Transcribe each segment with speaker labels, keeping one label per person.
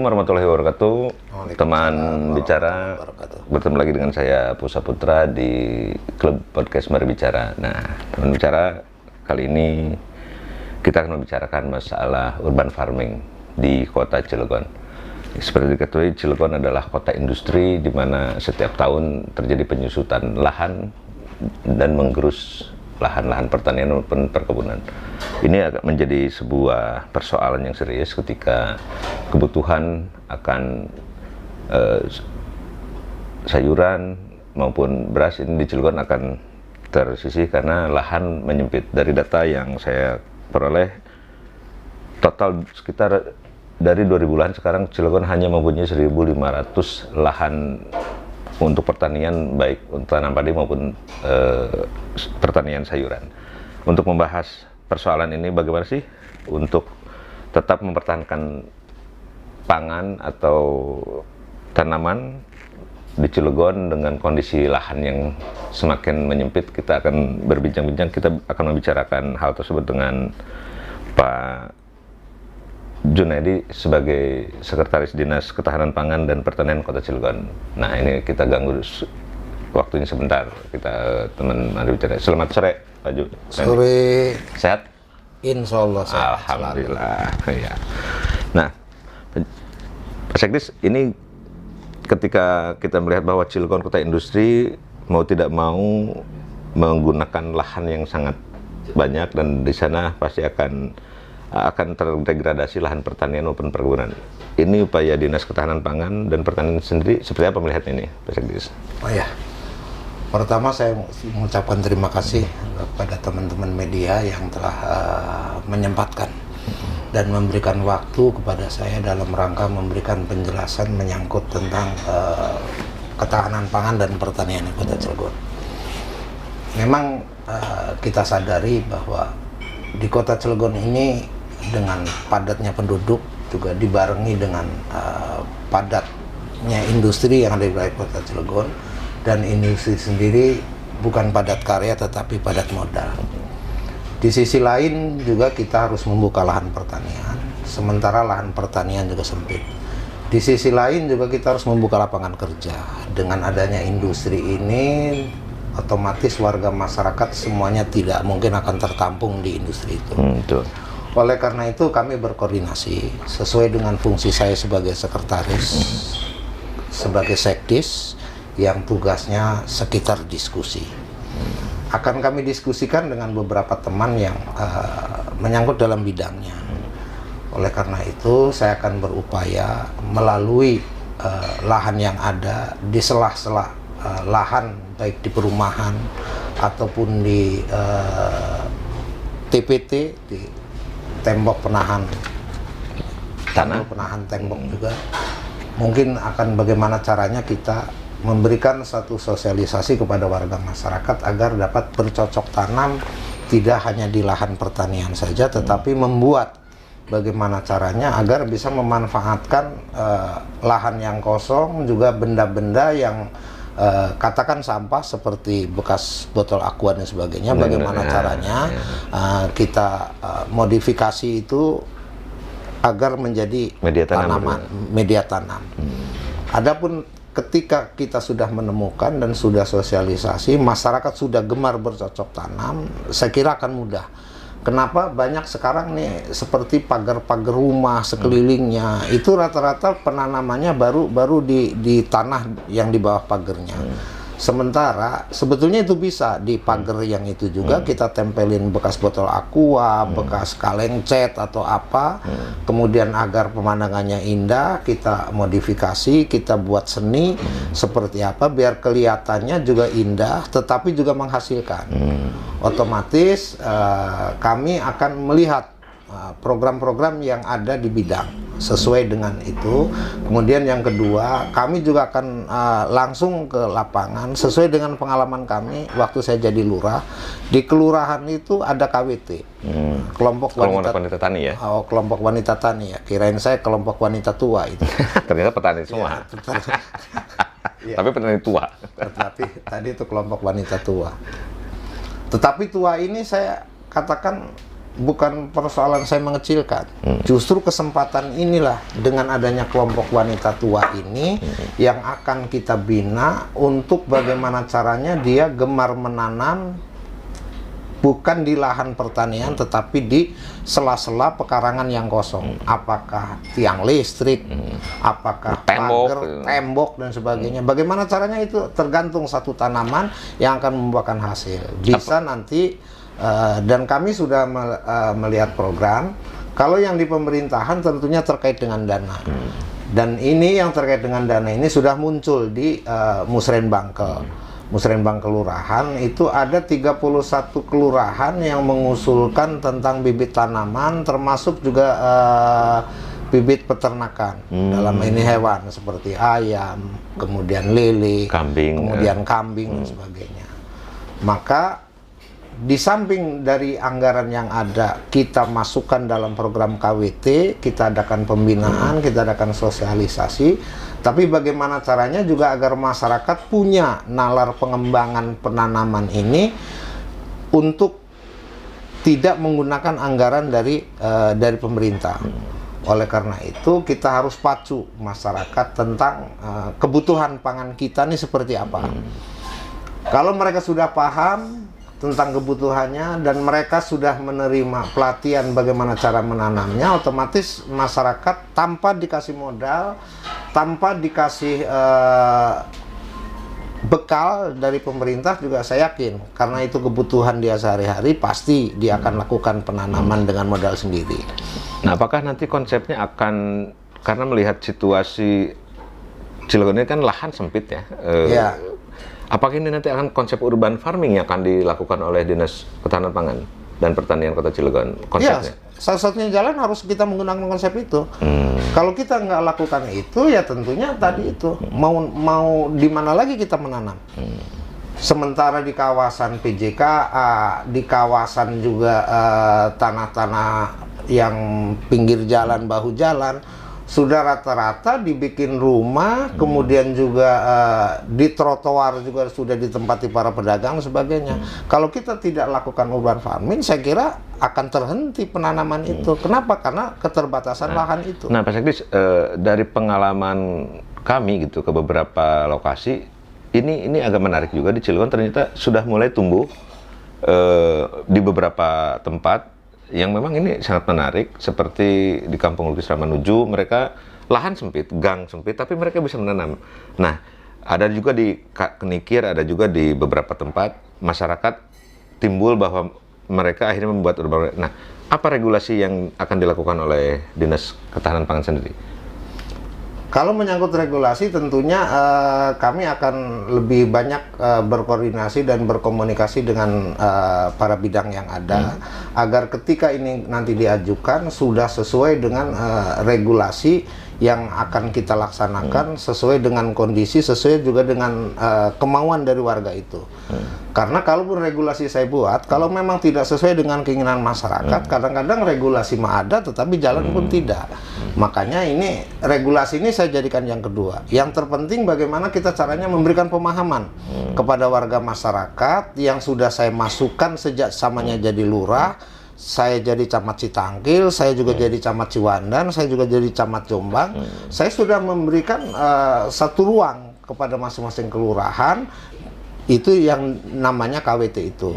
Speaker 1: Assalamualaikum warahmatullahi wabarakatuh. Teman bicara, bertemu lagi dengan saya Pusa Putra di Klub Podcast Mari Bicara. Nah, teman bicara, kali ini kita akan membicarakan masalah urban farming di kota Cilegon. Seperti diketahui, Cilegon adalah kota industri di mana setiap tahun terjadi penyusutan lahan dan menggerus lahan-lahan pertanian maupun perkebunan. Ini akan menjadi sebuah persoalan yang serius ketika kebutuhan akan sayuran maupun beras ini di Cilegon akan tersisih karena lahan menyempit. Dari data yang saya peroleh, total sekitar dari 2000 lahan, sekarang Cilegon hanya mempunyai 1.500 lahan untuk pertanian, baik untuk tanam padi maupun pertanian sayuran. Untuk membahas persoalan ini, bagaimana sih untuk tetap mempertahankan pangan atau tanaman di Cilegon dengan kondisi lahan yang semakin menyempit, kita akan berbincang-bincang. Kita akan membicarakan hal tersebut dengan Pak Junaidi sebagai Sekretaris Dinas Ketahanan Pangan dan Pertanian Kota Cilegon. Nah, ini kita ganggu waktunya sebentar. Kita teman mari bicara. Selamat sore, Pak Ju.
Speaker 2: Sore.
Speaker 1: Sehat?
Speaker 2: Insya Allah sehat.
Speaker 1: Alhamdulillah. Ya. Nah, Pak Sekdis, ini ketika kita melihat bahwa Cilegon kota industri mau tidak mau menggunakan lahan yang sangat banyak, dan di sana pasti akan terdegradasi lahan pertanian maupun perkebunan. Ini upaya Dinas Ketahanan Pangan dan Pertanian sendiri seperti apa melihat ini, Pak Sekdis?
Speaker 2: Oh ya, pertama saya mengucapkan terima kasih kepada teman-teman media yang telah menyempatkan dan memberikan waktu kepada saya dalam rangka memberikan penjelasan menyangkut tentang ketahanan pangan dan pertanian di Kota Cilegon. Memang kita sadari bahwa di Kota Cilegon ini dengan padatnya penduduk juga dibarengi dengan padatnya industri yang ada di wilayah Kota Cilegon, dan industri sendiri bukan padat karya tetapi padat modal. Di sisi lain juga kita harus membuka lahan pertanian, sementara lahan pertanian juga sempit. Di sisi lain juga kita harus membuka lapangan kerja. Dengan adanya industri ini, otomatis warga masyarakat semuanya tidak mungkin akan tertampung di industri itu.
Speaker 1: Betul.
Speaker 2: Oleh karena itu kami berkoordinasi sesuai dengan fungsi saya sebagai sekretaris, sebagai sekdis yang tugasnya sekitar diskusi. Akan kami diskusikan dengan beberapa teman yang menyangkut dalam bidangnya. Oleh karena itu saya akan berupaya melalui lahan yang ada di sela-sela lahan, baik di perumahan ataupun di TPT, di tembok penahan tanah, penahan tembok juga. Mungkin akan bagaimana caranya kita memberikan satu sosialisasi kepada warga masyarakat agar dapat bercocok tanam tidak hanya di lahan pertanian saja, tetapi membuat bagaimana caranya agar bisa memanfaatkan lahan yang kosong, juga benda-benda yang katakan sampah seperti bekas botol aqua dan sebagainya. Bagaimana caranya kita modifikasi itu agar menjadi media tanam. Adapun ketika kita sudah menemukan dan sudah sosialisasi, masyarakat sudah gemar bercocok tanam, saya kira akan mudah. Kenapa banyak sekarang nih seperti pagar-pagar rumah sekelilingnya itu rata-rata penanamannya baru di tanah yang di bawah pagarnya. Sementara sebetulnya itu bisa di pagar yang itu juga kita tempelin bekas botol aqua, bekas kaleng cat atau apa. Kemudian agar pemandangannya indah, kita modifikasi, kita buat seni seperti apa biar kelihatannya juga indah tetapi juga menghasilkan. Otomatis kami akan melihat program-program yang ada di bidang sesuai dengan itu. Kemudian yang kedua, kami juga akan langsung ke lapangan sesuai dengan pengalaman kami waktu saya jadi lurah. Di kelurahan itu ada KWT, kelompok wanita
Speaker 1: tani ya.
Speaker 2: Oh, kelompok wanita tani ya. Kirain saya kelompok wanita tua itu.
Speaker 1: Ternyata petani semua.
Speaker 2: Ya,
Speaker 1: tapi petani tua.
Speaker 2: Tetapi tadi itu kelompok wanita tua. Tetapi tua ini saya katakan bukan persoalan saya mengecilkan. Justru kesempatan inilah dengan adanya kelompok wanita tua ini yang akan kita bina untuk bagaimana caranya dia gemar menanam bukan di lahan pertanian tetapi di sela-sela pekarangan yang kosong. Apakah tiang listrik, apakah pagar, tembok dan sebagainya. Bagaimana caranya itu tergantung satu tanaman yang akan membuahkan hasil. Bisa nanti dan kami sudah melihat program. Kalau yang di pemerintahan tentunya terkait dengan dana. Dan ini yang terkait dengan dana ini sudah muncul di Musrenbangkel. Musrenbangkel kelurahan itu ada 31 kelurahan yang mengusulkan tentang bibit tanaman termasuk juga bibit peternakan. Dalam ini hewan seperti ayam, kemudian lele,
Speaker 1: kambing,
Speaker 2: kemudian kambing dan sebagainya. Maka di samping dari anggaran yang ada, kita masukkan dalam program KWT, kita adakan pembinaan, kita adakan sosialisasi, tapi bagaimana caranya juga agar masyarakat punya nalar pengembangan penanaman ini untuk tidak menggunakan anggaran dari pemerintah. Oleh karena itu, kita harus pacu masyarakat tentang kebutuhan pangan kita ini seperti apa. Kalau mereka sudah paham tentang kebutuhannya dan mereka sudah menerima pelatihan bagaimana cara menanamnya, otomatis masyarakat tanpa dikasih modal, tanpa dikasih bekal dari pemerintah juga saya yakin karena itu kebutuhan dia sehari-hari, pasti dia akan lakukan penanaman dengan modal sendiri.
Speaker 1: Nah, apakah nanti konsepnya akan, karena melihat situasi Cilegon ini kan lahan sempit ya,
Speaker 2: Ya.
Speaker 1: apakah ini nanti akan konsep urban farming yang akan dilakukan oleh Dinas Ketahanan Pangan dan Pertanian Kota Cilegon konsepnya?
Speaker 2: Ya, salah satunya jalan harus kita menggunakan konsep itu. Kalau kita nggak lakukan itu, ya tentunya tadi itu mau di mana lagi kita menanam. Sementara di kawasan PJKA, di kawasan juga tanah-tanah yang pinggir jalan, bahu jalan, sudah rata-rata dibikin rumah, kemudian juga di trotoar juga sudah ditempati para pedagang dan sebagainya. Kalau kita tidak lakukan urban farming, saya kira akan terhenti penanaman itu. Kenapa? Karena keterbatasan lahan itu.
Speaker 1: Nah, Pak Sekdis, dari pengalaman kami gitu ke beberapa lokasi, ini agak menarik juga di Cilegon ternyata sudah mulai tumbuh di beberapa tempat yang memang ini sangat menarik, seperti di Kampung Lukis Ramanuju, mereka lahan sempit, gang sempit, tapi mereka bisa menanam. Nah, ada juga di Kenikir, ada juga di beberapa tempat, masyarakat timbul bahwa mereka akhirnya membuat urban. Nah, apa regulasi yang akan dilakukan oleh Dinas Ketahanan Pangan sendiri?
Speaker 2: Kalau menyangkut regulasi, tentunya kami akan lebih banyak berkoordinasi dan berkomunikasi dengan para bidang yang ada, agar ketika ini nanti diajukan sudah sesuai dengan regulasi yang akan kita laksanakan, sesuai dengan kondisi, sesuai juga dengan kemauan dari warga itu. Karena kalaupun regulasi saya buat, kalau memang tidak sesuai dengan keinginan masyarakat, kadang-kadang regulasi mah ada, tetapi jalan pun tidak. Makanya ini regulasi ini saya jadikan yang kedua. Yang terpenting bagaimana kita caranya memberikan pemahaman kepada warga masyarakat yang sudah saya masukkan sejak samanya jadi lurah. Saya jadi camat Citangkil, saya juga jadi camat Ciwandan, saya juga jadi camat Jombang. Saya sudah memberikan satu ruang kepada masing-masing kelurahan, itu yang namanya KWT itu.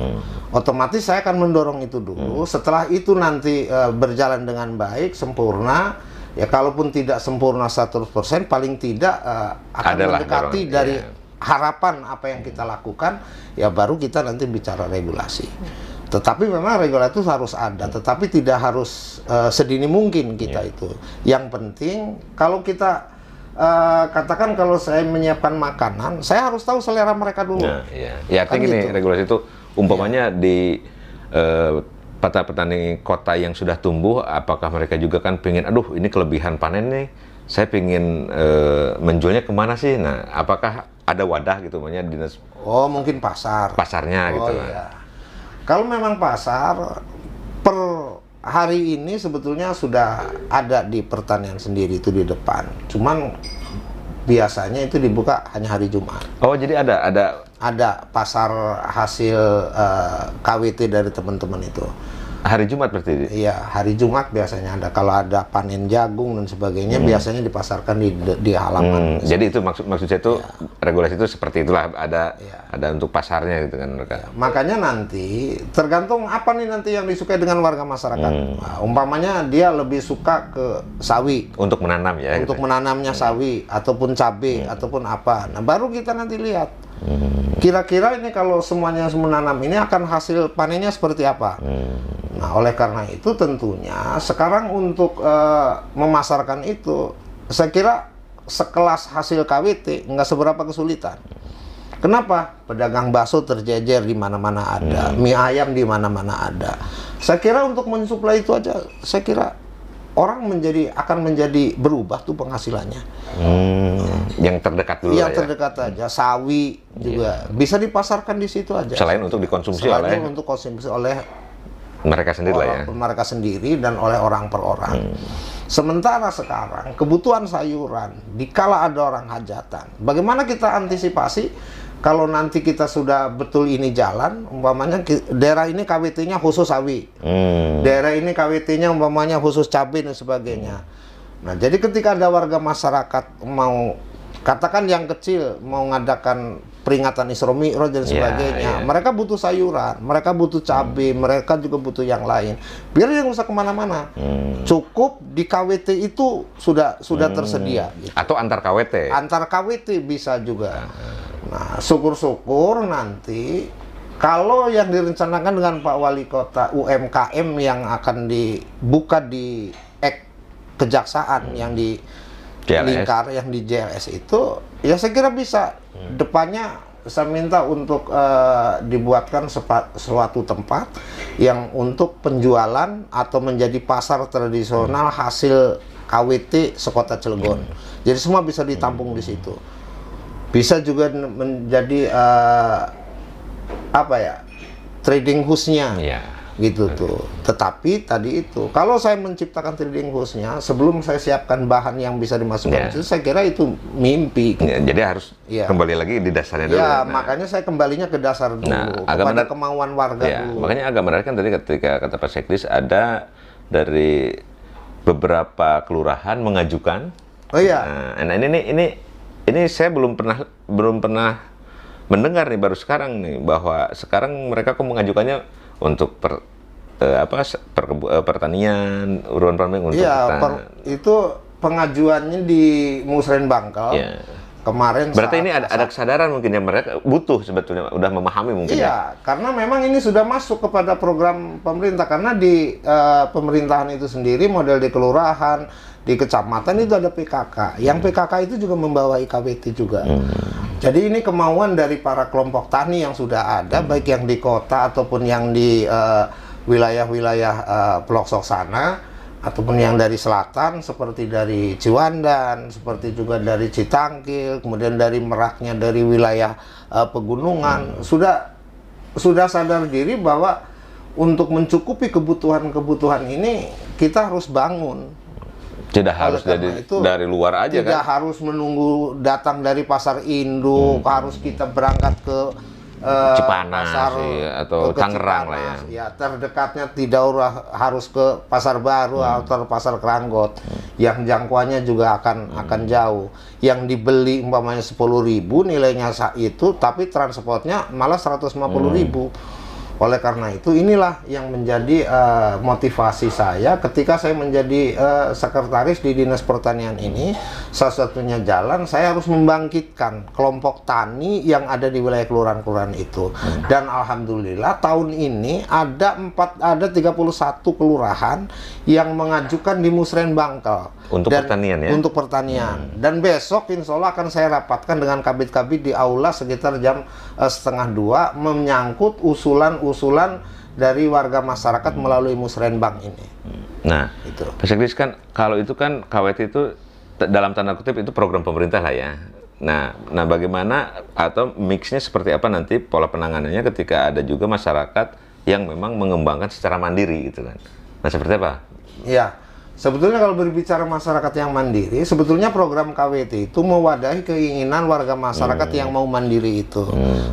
Speaker 2: Otomatis saya akan mendorong itu dulu. Setelah itu nanti berjalan dengan baik, sempurna. Ya kalaupun tidak sempurna 100%, paling tidak akan mendekati dari harapan apa yang kita lakukan, ya baru kita nanti bicara regulasi. Tetapi memang regulasi itu harus ada, tetapi tidak harus sedini mungkin kita itu. Yang penting kalau kita katakan kalau saya menyiapkan makanan, saya harus tahu selera mereka dulu.
Speaker 1: Nah, ya artinya gini, regulasi itu umpamanya di petani kota yang sudah tumbuh, apakah mereka juga kan pengen, aduh ini kelebihan panen nih, saya pengen menjualnya kemana sih? Nah, apakah ada wadah gitu, makanya dinas?
Speaker 2: Oh, mungkin pasarnya
Speaker 1: gitu.
Speaker 2: Iya. Kalau memang pasar, per hari ini sebetulnya sudah ada di pertanian sendiri itu di depan. Cuman biasanya itu dibuka hanya hari Jumat.
Speaker 1: Oh, jadi ada
Speaker 2: pasar hasil KWT dari teman-teman itu.
Speaker 1: Hari Jumat berarti?
Speaker 2: Iya, hari Jumat biasanya ada. Kalau ada panen jagung dan sebagainya, biasanya dipasarkan di halaman.
Speaker 1: Jadi itu maksud saya itu regulasi itu seperti itulah, ada untuk pasarnya gitu kan mereka.
Speaker 2: Makanya nanti tergantung apa nih nanti yang disukai dengan warga masyarakat. Nah, umpamanya dia lebih suka ke sawi.
Speaker 1: Untuk menanam ya.
Speaker 2: Untuk menanamnya sawi ataupun cabai ataupun apa. Nah, baru kita nanti lihat. Kira-kira ini kalau semuanya menanam ini akan hasil panennya seperti apa. Nah, oleh karena itu tentunya sekarang untuk memasarkan itu, saya kira sekelas hasil KWT nggak seberapa kesulitan. Kenapa? Pedagang bakso terjejer di mana-mana ada, mie ayam di mana-mana ada. Saya kira untuk mensuplai itu aja, saya kira orang akan menjadi berubah tuh penghasilannya.
Speaker 1: Yang terdekat dulu
Speaker 2: yang terdekat aja, sawi juga bisa dipasarkan di situ aja.
Speaker 1: Selain untuk dikonsumsi
Speaker 2: untuk konsumsi oleh
Speaker 1: mereka sendiri lah ya.
Speaker 2: Mereka sendiri dan oleh orang per orang. Sementara sekarang kebutuhan sayuran dikala ada orang hajatan. Bagaimana kita antisipasi kalau nanti kita sudah betul ini jalan, umpamanya daerah ini KWT-nya khusus sawi, daerah ini KWT-nya umpamanya khusus cabai dan sebagainya. Nah, jadi ketika ada warga masyarakat mau, katakan yang kecil mau ngadakan peringatan Isra Mi'raj dan sebagainya, mereka butuh sayuran, mereka butuh cabai, mereka juga butuh yang lain. Biar dia nggak usah kemana-mana, cukup di KWT itu sudah tersedia. Gitu.
Speaker 1: Atau antar KWT?
Speaker 2: Antar KWT bisa juga. Nah, syukur-syukur nanti kalau yang direncanakan dengan Pak Wali Kota UMKM yang akan dibuka di Kejaksaan yang di Lingkar, yang di JLS itu, ya saya kira bisa. Depannya saya minta untuk dibuatkan suatu tempat yang untuk penjualan atau menjadi pasar tradisional hasil KWT sekota Cilegon. Jadi semua bisa ditampung di situ. Bisa juga menjadi trading house-nya. Gitu tuh. Tetapi tadi itu, kalau saya menciptakan trading house-nya, sebelum saya siapkan bahan yang bisa dimasukkan itu, saya kira itu mimpi.
Speaker 1: Gitu. Jadi harus kembali lagi di dasarnya dulu.
Speaker 2: Ya, makanya saya kembalinya ke dasar dulu, kepada kemauan warga dulu.
Speaker 1: Makanya agak menarik kan tadi ketika kata Pak Sekdis, ada dari beberapa kelurahan mengajukan.
Speaker 2: Oh iya.
Speaker 1: Nah, ini saya belum pernah mendengar nih, baru sekarang nih, bahwa sekarang mereka kok mengajukannya untuk pertanian, urban farming untuk
Speaker 2: itu pengajuannya di Musren Bangkal. Kemarin
Speaker 1: berarti ini ada kesadaran mungkin yang mereka butuh sebetulnya, udah memahami mungkin.
Speaker 2: Karena memang ini sudah masuk kepada program pemerintah, karena di pemerintahan itu sendiri, model di kelurahan, di kecamatan itu ada PKK. Yang PKK itu juga membawa IKWT juga. Jadi ini kemauan dari para kelompok tani yang sudah ada, baik yang di kota ataupun yang di wilayah-wilayah pelosok sana, ataupun yang dari selatan seperti dari Ciwandan, seperti juga dari Citangkil, kemudian dari Meraknya dari wilayah pegunungan, sudah sadar diri bahwa untuk mencukupi kebutuhan ini kita harus bangun.
Speaker 1: Tidak harus dari luar aja,
Speaker 2: tidak harus menunggu datang dari pasar induk, harus kita berangkat ke
Speaker 1: Cipanas atau Tangerang lah ya.
Speaker 2: Ya, terdekatnya tidak harus ke Pasar Baru atau Pasar Keranggot. Yang jangkauannya juga akan jauh. Yang dibeli umpamanya 10.000 nilainya itu, tapi transportnya malah 150.000. Oleh karena itu, inilah yang menjadi motivasi saya ketika saya menjadi sekretaris di Dinas Pertanian ini. Salah satunya jalan, saya harus membangkitkan kelompok tani yang ada di wilayah kelurahan-kelurahan itu. Dan alhamdulillah tahun ini ada 31 kelurahan yang mengajukan di Musren Bangkal.
Speaker 1: Untuk pertanian ya?
Speaker 2: Untuk pertanian. Dan besok insya Allah akan saya rapatkan dengan kabit-kabit di aula sekitar jam 1:30 menyangkut usulan dari warga masyarakat melalui Musrenbang ini.
Speaker 1: Nah, itu. Pak Sekdis kan, kalau itu kan KWT itu dalam tanda kutip itu program pemerintah lah ya. Nah bagaimana atau mixnya seperti apa nanti pola penanganannya ketika ada juga masyarakat yang memang mengembangkan secara mandiri gitu kan? Nah, seperti apa?
Speaker 2: Ya, Sebetulnya kalau berbicara masyarakat yang mandiri, sebetulnya program KWT itu mewadahi keinginan warga masyarakat yang mau mandiri itu.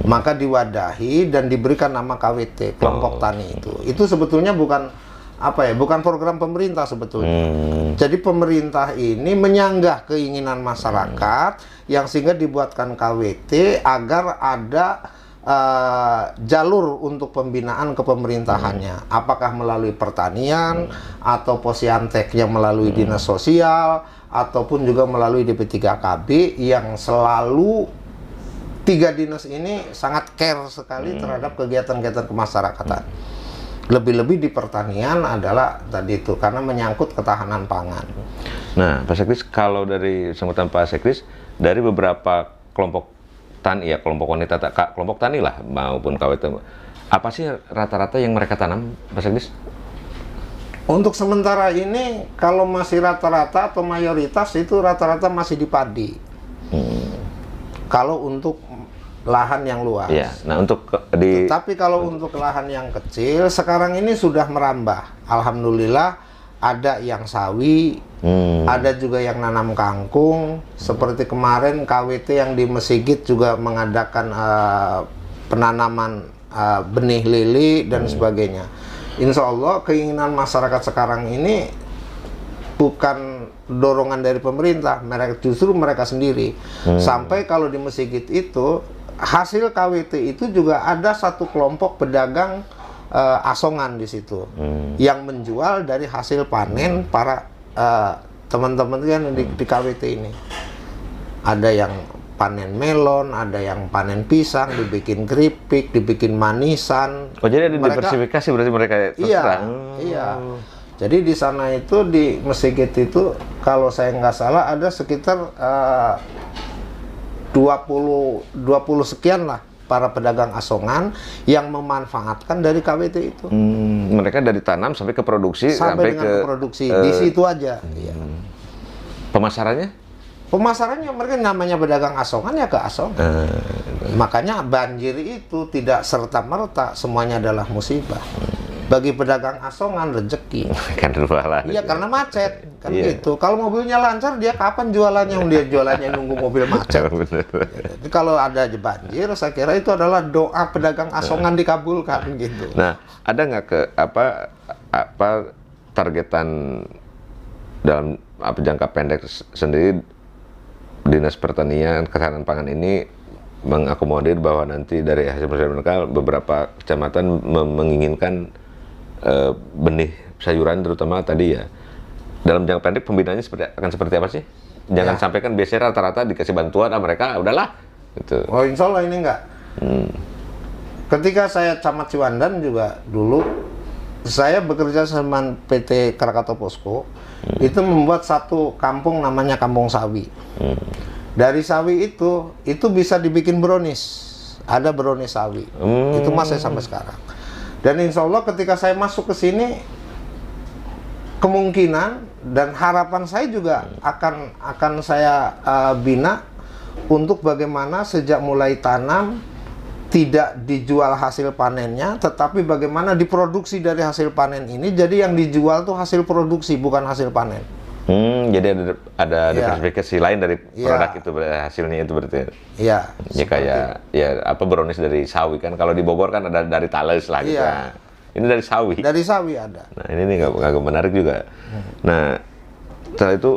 Speaker 2: Maka diwadahi dan diberikan nama KWT, kelompok tani itu. Itu sebetulnya bukan bukan program pemerintah sebetulnya. Jadi pemerintah ini menyanggah keinginan masyarakat yang sehingga dibuatkan KWT agar ada jalur untuk pembinaan ke pemerintahannya, apakah melalui pertanian atau posyanteknya melalui dinas sosial ataupun juga melalui DP3KB yang selalu 3 dinas ini sangat care sekali terhadap kegiatan-kegiatan kemasyarakatan. Lebih-lebih di pertanian adalah tadi itu karena menyangkut ketahanan pangan.
Speaker 1: Nah, Pak Sekris, kalau dari sambutan Pak Sekris, dari beberapa kelompok tani, ya kelompok wanita, kelompok tani lah maupun KWT, apa sih rata-rata yang mereka tanam, Pak Sekris?
Speaker 2: Untuk sementara ini kalau masih rata-rata atau mayoritas itu rata-rata masih di padi. Kalau untuk lahan yang luas.
Speaker 1: Iya. Nah,
Speaker 2: Tapi kalau untuk lahan yang kecil sekarang ini sudah merambah. Alhamdulillah ada yang sawi, ada juga yang nanam kangkung. Seperti kemarin KWT yang di Mesigit juga mengadakan penanaman benih lili dan sebagainya. Insya Allah keinginan masyarakat sekarang ini bukan dorongan dari pemerintah, justru mereka sendiri. Sampai kalau di Mesigit itu hasil KWT itu juga ada satu kelompok pedagang asongan di situ yang menjual dari hasil panen para teman-teman yang di KWT ini. Ada yang panen melon, ada yang panen pisang, dibikin keripik, dibikin manisan.
Speaker 1: Oh, jadi ada diversifikasi berarti mereka terserah.
Speaker 2: Iya. Jadi di sana itu di Mesigit itu kalau saya nggak salah ada sekitar 20 sekian lah para pedagang asongan yang memanfaatkan dari KWT itu.
Speaker 1: Mereka dari tanam sampai ke produksi
Speaker 2: sampai ke produksi di situ aja. Iya.
Speaker 1: Pemasarannya?
Speaker 2: Pemasarannya mereka namanya pedagang asongan ya ke asongan. Makanya banjir itu tidak serta-merta semuanya adalah musibah. Bagi pedagang asongan rezeki.
Speaker 1: Kan lagi.
Speaker 2: Iya, karena macet. Kan gitu. Kalau mobilnya lancar, dia kapan jualannya? Dia jualannya nunggu mobil macet. Jadi kalau ada banjir, saya kira itu adalah doa pedagang asongan dikabulkan gitu.
Speaker 1: Nah, ada nggak apa targetan dalam jangka pendek sendiri Dinas Pertanian Ketahanan Pangan ini mengakomodir bahwa nanti dari hasil penelitian mereka beberapa kecamatan menginginkan benih sayuran terutama tadi ya. Dalam jangka pendek pembinaannya akan seperti apa sih? Jangan sampai kan biasanya rata-rata dikasih bantuan mereka udahlah gitu.
Speaker 2: Oh, insya Allah ini enggak. Ketika saya Camat Ciwandan juga dulu saya bekerja sama PT Krakatau Posko, itu membuat satu kampung namanya Kampung Sawi. Dari sawi itu bisa dibikin brownies. Ada brownies sawi. Itu masih sampai sekarang. Dan insya Allah ketika saya masuk ke sini, kemungkinan dan harapan saya juga akan saya bina untuk bagaimana sejak mulai tanam tidak dijual hasil panennya, tetapi bagaimana diproduksi dari hasil panen ini. Jadi yang dijual tuh hasil produksi, bukan hasil panen.
Speaker 1: Jadi ada diversifikasi lain dari produk itu hasilnya itu berarti.
Speaker 2: Iya.
Speaker 1: Ya kayak brownies dari sawi kan. Kalau di Bogor kan ada dari Thales lah gitu. Nah, ini dari sawi. Dari sawi ada. Nah, ini agak menarik juga. Nah, setelah itu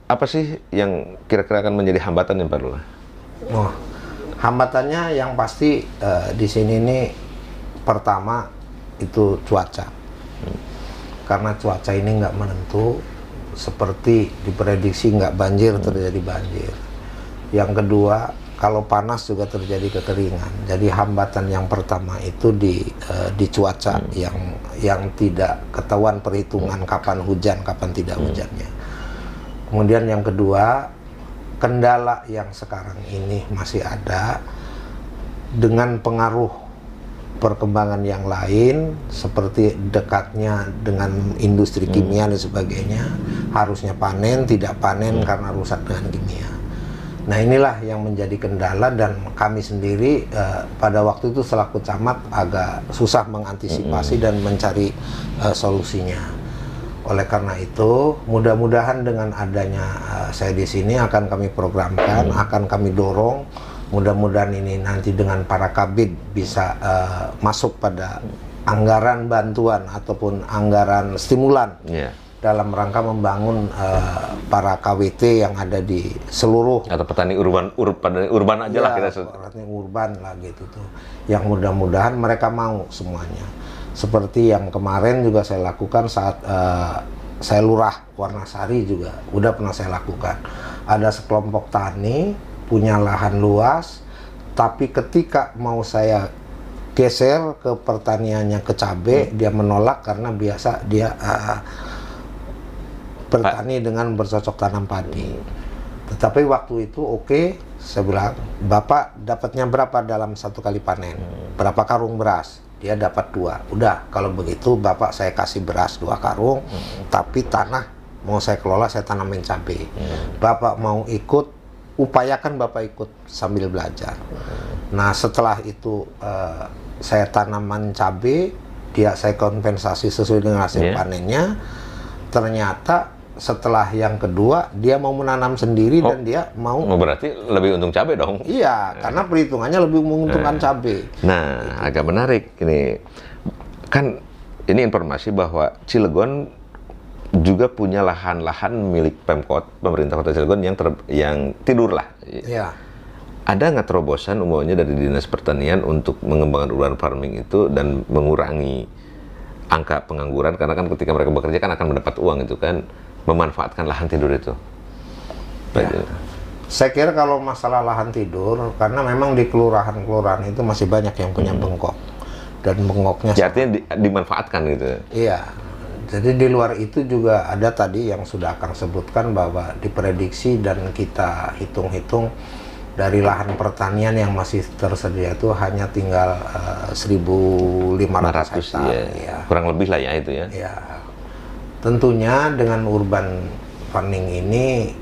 Speaker 1: apa sih yang kira-kira akan menjadi hambatan yang Pak Lurah?
Speaker 2: Oh, hambatannya yang pasti di sini ini pertama itu cuaca. Karena cuaca ini nggak menentu. Seperti diprediksi nggak banjir, terjadi banjir. Yang kedua, kalau panas juga terjadi kekeringan. Jadi hambatan yang pertama itu di cuaca yang tidak ketahuan perhitungan kapan hujan, kapan tidak hujannya. Kemudian yang kedua, kendala yang sekarang ini masih ada dengan pengaruh perkembangan yang lain seperti dekatnya dengan industri kimia dan sebagainya, harusnya panen tidak panen karena rusak dengan kimia. Nah, inilah yang menjadi kendala dan kami sendiri pada waktu itu selaku camat agak susah mengantisipasi dan mencari solusinya. Oleh karena itu, mudah-mudahan dengan adanya saya di sini akan kami programkan, akan kami dorong. Mudah-mudahan ini nanti dengan para kabid bisa masuk pada anggaran bantuan ataupun anggaran stimulan dalam rangka membangun para KWT yang ada di seluruh
Speaker 1: atau petani urban aja lah kita
Speaker 2: petani urban lah gitu tuh. Yang mudah-mudahan mereka mau semuanya. Seperti yang kemarin juga saya lakukan saat saya lurah Warnasari juga udah pernah saya lakukan. Ada sekelompok tani punya lahan luas, tapi ketika mau saya geser ke pertaniannya ke cabai, dia menolak karena biasa dia bertani dengan bercocok tanam padi. Tetapi waktu itu saya bilang, Bapak dapatnya berapa dalam satu kali panen? Berapa karung beras? Dia dapat 2. Udah, kalau begitu Bapak saya kasih beras 2 karung, tapi tanah mau saya kelola, saya tanamin cabai. Bapak mau ikut, upayakan Bapak ikut sambil belajar. Nah, setelah itu saya tanaman cabai, saya kompensasi sesuai dengan hasil panennya. Ternyata setelah yang kedua dia mau menanam sendiri dan dia mau
Speaker 1: berarti lebih untung cabai dong.
Speaker 2: Iya, karena perhitungannya lebih menguntungkan cabai.
Speaker 1: Nah, gitu. Agak menarik ini. Kan ini informasi bahwa Cilegon juga punya lahan-lahan milik Pemkot, pemerintah Kota Cilegon yang tidur lah.
Speaker 2: Iya.
Speaker 1: Ada nggak terobosan umumnya dari Dinas Pertanian untuk mengembangkan urban farming itu dan mengurangi angka pengangguran, karena kan ketika mereka bekerja kan akan mendapat uang itu kan, memanfaatkan lahan tidur itu.
Speaker 2: Ya. Saya kira kalau masalah lahan tidur, karena memang di kelurahan-kelurahan itu masih banyak yang punya bengkok, dan bengkoknya
Speaker 1: artinya dimanfaatkan gitu.
Speaker 2: Iya. Jadi di luar itu juga ada tadi yang sudah Kang sebutkan bahwa diprediksi dan kita hitung-hitung dari lahan pertanian yang masih tersedia itu hanya tinggal 1.500 hektar.
Speaker 1: Ya. Kurang lebih lah ya itu ya.
Speaker 2: Ya. Tentunya dengan urban farming ini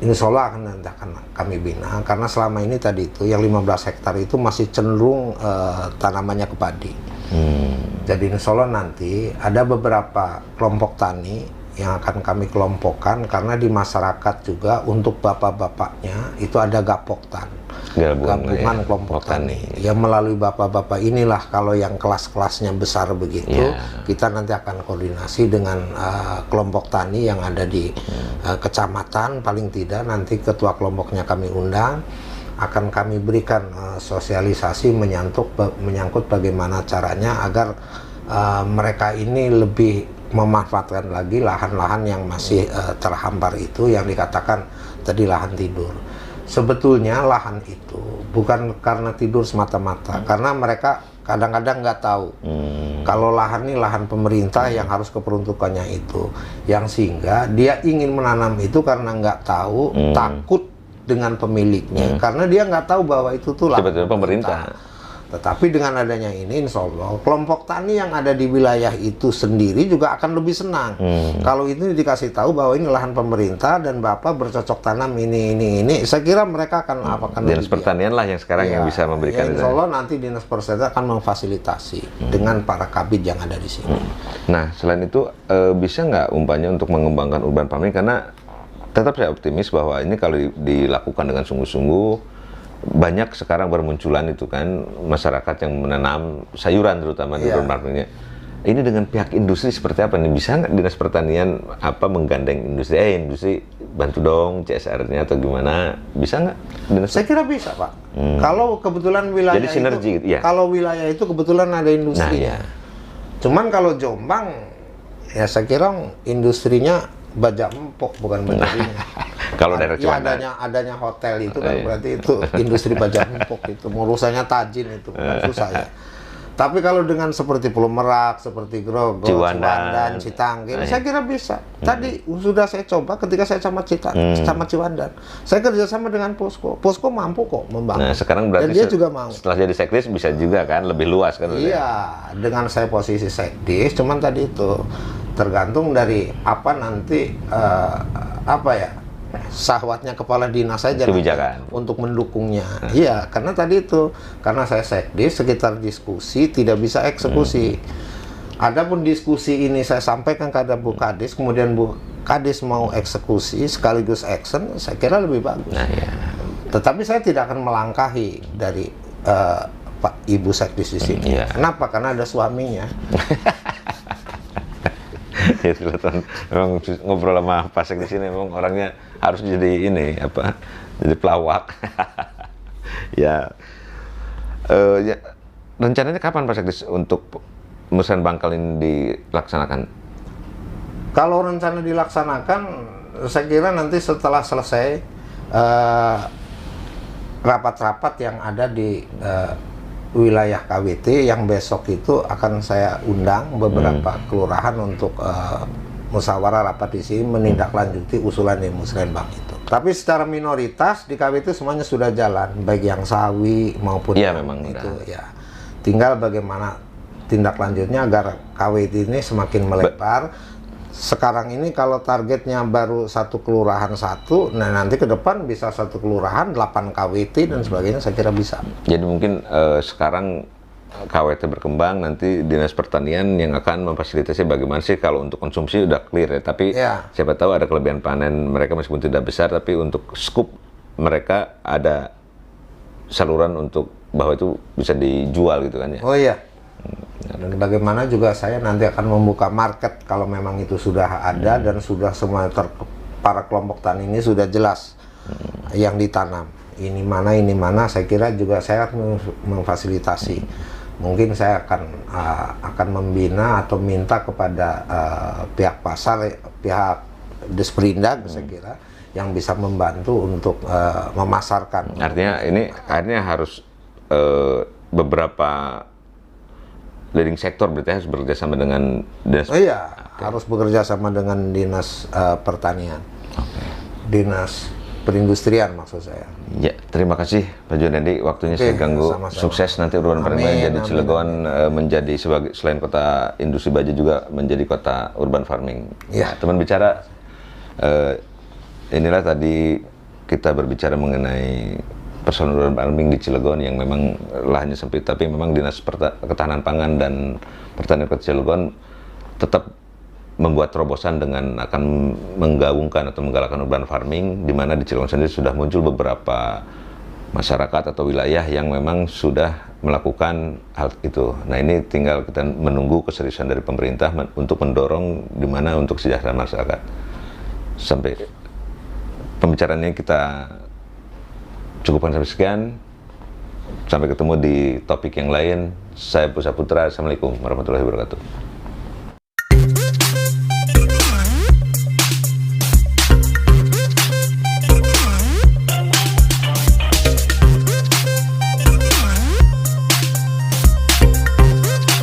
Speaker 2: insya Allah akan kami bina, karena selama ini tadi itu yang 15 hektar itu masih cenderung tanamannya ke padi. Jadi insya Allah nanti ada beberapa kelompok tani yang akan kami kelompokkan, karena di masyarakat juga untuk bapak-bapaknya itu ada gapoktan, gabungan kelompok tani. Ya melalui bapak-bapak inilah kalau yang kelas-kelasnya besar begitu, kita nanti akan koordinasi dengan kelompok tani yang ada di kecamatan, paling tidak nanti ketua kelompoknya kami undang, akan kami berikan sosialisasi menyangkut bagaimana caranya agar mereka ini lebih memanfaatkan lagi lahan-lahan yang masih terhampar itu, yang dikatakan tadi lahan tidur. Sebetulnya lahan itu bukan karena tidur semata-mata, karena mereka kadang-kadang nggak tahu kalau lahan ini lahan pemerintah yang harus keperuntukannya itu, yang sehingga dia ingin menanam itu karena nggak tahu, takut dengan pemiliknya, karena dia nggak tahu bahwa itu tuh lahan pemerintah. Tetapi dengan adanya ini, insya Allah kelompok tani yang ada di wilayah itu sendiri juga akan lebih senang. Kalau itu dikasih tahu bahwa ini lahan pemerintah dan Bapak bercocok tanam ini. Saya kira mereka akan
Speaker 1: Dinas Pertanian lah yang sekarang yang bisa memberikan.
Speaker 2: Insya Allah nanti Dinas Pertanian akan memfasilitasi dengan para kabid yang ada di sini.
Speaker 1: Nah, selain itu bisa nggak umpamanya untuk mengembangkan urban farming, karena tetap saya optimis bahwa ini kalau dilakukan dengan sungguh-sungguh, banyak sekarang bermunculan itu kan masyarakat yang menanam sayuran terutama di urban farmingnya. Ini dengan pihak industri seperti apa nih? Bisa nggak Dinas Pertanian menggandeng industri? Industri bantu dong CSR-nya atau gimana? Bisa nggak?
Speaker 2: Saya kira bisa, Pak. Kalau kebetulan wilayah
Speaker 1: jadi sinergi
Speaker 2: itu,
Speaker 1: gitu, ya?
Speaker 2: Kalau wilayah itu kebetulan ada industrinya. Cuman kalau Jombang, ya saya kira industrinya baja empok, bukan bajarinya.
Speaker 1: Kalau daerah Ciwandan,
Speaker 2: adanya hotel itu kan berarti itu industri baja empok itu, urusannya tajin itu susah ya. Tapi kalau dengan seperti Pulau Merak, seperti Grogol, Ciwandan, Citanggil, saya kira bisa. Tadi sudah saya coba ketika saya sama Ciwandan. Saya kerjasama dengan Posko. Posko mampu kok membangun.
Speaker 1: Nah, sekarang berarti
Speaker 2: dan dia juga mau.
Speaker 1: Setelah jadi sekdis bisa juga kan, lebih luas kan?
Speaker 2: Iya, dengan saya posisi sekdis, cuman tadi itu tergantung dari apa nanti sahwatnya kepala dinas saja untuk mendukungnya. Iya, karena tadi itu karena saya sekdis, sekitar diskusi tidak bisa eksekusi. Adapun diskusi ini saya sampaikan kepada Bu Kadis, kemudian Bu Kadis mau eksekusi sekaligus action, saya kira lebih bagus.
Speaker 1: Nah, ya.
Speaker 2: Tetapi saya tidak akan melangkahi dari Pak Ibu Sekdis di sini.
Speaker 1: Iya.
Speaker 2: Kenapa? Karena ada suaminya.
Speaker 1: Ya, kelihatan memang ngobrol sama Pak Sek di sini memang orangnya harus jadi ini apa? Jadi pelawak. Ya. Ya, rencananya kapan Pak Sekdis untuk musyawarah Bangkal ini dilaksanakan?
Speaker 2: Kalau rencana dilaksanakan, saya kira nanti setelah selesai rapat-rapat yang ada di wilayah KWT, yang besok itu akan saya undang beberapa kelurahan untuk musyawarah rapat di sini menindaklanjuti usulan di Musrenbang itu. Tapi secara minoritas di KWT semuanya sudah jalan, baik yang sawi maupun
Speaker 1: Iya,
Speaker 2: yang
Speaker 1: memang
Speaker 2: itu
Speaker 1: udah.
Speaker 2: ya. Tinggal bagaimana tindak lanjutnya agar KWT ini semakin melebar. Sekarang ini kalau targetnya baru satu kelurahan satu, nah nanti ke depan bisa satu kelurahan 8 KWT dan sebagainya, saya kira bisa.
Speaker 1: Jadi mungkin sekarang KWT berkembang, nanti Dinas Pertanian yang akan memfasilitasi bagaimana sih kalau untuk konsumsi udah clear ya. Tapi
Speaker 2: Ya.
Speaker 1: siapa tahu ada kelebihan panen mereka meskipun tidak besar, tapi untuk scoop mereka ada saluran untuk bahwa itu bisa dijual gitu kan ya.
Speaker 2: Oh iya. Dan bagaimana juga saya nanti akan membuka market kalau memang itu sudah ada dan sudah semua para kelompok tani ini sudah jelas yang ditanam. Ini mana, saya kira juga saya akan memfasilitasi. Mungkin saya akan membina atau minta kepada pihak pasar, pihak Desperindag saya kira yang bisa membantu untuk memasarkan.
Speaker 1: Artinya ini akhirnya harus beberapa leading sektor berarti harus bekerja sama dengan Dinas.
Speaker 2: Oh iya, harus bekerja sama dengan Dinas Pertanian. Dinas Perindustrian maksud saya.
Speaker 1: Ya, terima kasih Pak Junaidi, waktunya saya ganggu.
Speaker 2: sama-sama.
Speaker 1: Sukses nanti urban farming jadi Cilegon menjadi sebagai selain kota industri baja juga menjadi kota urban farming.
Speaker 2: Ya.
Speaker 1: Teman bicara, inilah tadi kita berbicara mengenai persoalan urban farming di Cilegon yang memang lahannya sempit, tapi memang Dinas Ketahanan Pangan dan Pertanian Kota Cilegon tetap membuat terobosan dengan akan menggaungkan atau menggalakkan urban farming, di mana di Cilegon sendiri sudah muncul beberapa masyarakat atau wilayah yang memang sudah melakukan hal itu. Nah, ini tinggal kita menunggu keseriusan dari pemerintah untuk mendorong di mana untuk kesejahteraan masyarakat. Sampai pembicaraannya kita cukupkan sampai sekian. Sampai ketemu di topik yang lain. Saya Pusat Putra. Assalamualaikum warahmatullahi wabarakatuh.